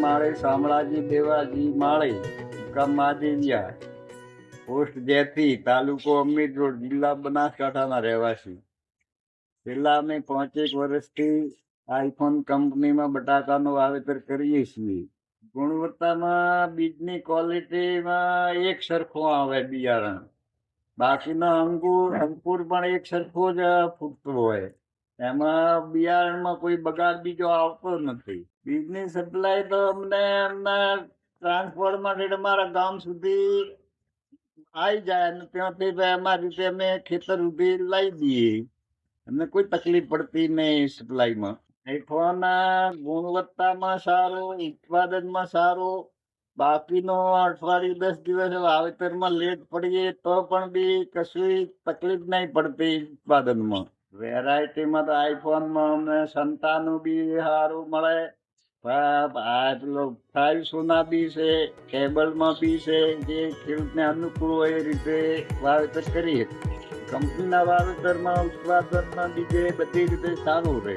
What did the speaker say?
માળે શામળાજી દેવાજી માળે ગામ માદેવિયા, પોસ્ટ જેથી, તાલુકો અમીરગઢ, જિલ્લા બનાસકાંઠાના રહેવાસી. છેલ્લા અમે 5 વર્ષથી આઈફોન કંપનીમાં બટાકાનું વાવેતર કરીએ છીએ. ગુણવત્તામાં બીજની ક્વોલિટીમાં એક સરખું આવે બિયારણ, બાકીનો અંકુર પણ એક સરખો જ ફૂટતો હોય. એમાં બિયારણમાં કોઈ બગાડ બીજો આવતો નથી. બીજની સપ્લાય તો અમને એમના ટ્રાન્સપોર્ટ માટે અમારા ગામ સુધી આવી જાય અને ત્યાંથી અમારી રીતે અમે ખેતર સુધી લઈ દઈએ. અમને કોઈ તકલીફ પડતી નહીં સપ્લાયમાં. આઈફોન ગુણવત્તામાં સારું, ઉત્પાદનમાં સારું. બાકીનો અઠવાડિયું 10 દિવસ વાવેતરમાં લેટ પડીએ તો પણ બી કશું તકલીફ નહીં પડતી ઉત્પાદનમાં. વેરાયટીમાં તો આઈફોનમાં અમને સંતાનું બી સારું મળે, પેલો 5 સોના બી છે, કેબલમાં બી છે. જે ખેડૂતને અનુકૂળ હોય એ રીતે વાવેતર કરીએ. કંપનીના વાવેતરમાં ઉત્પાદનમાં બીજે બધી રીતે સારું રહે.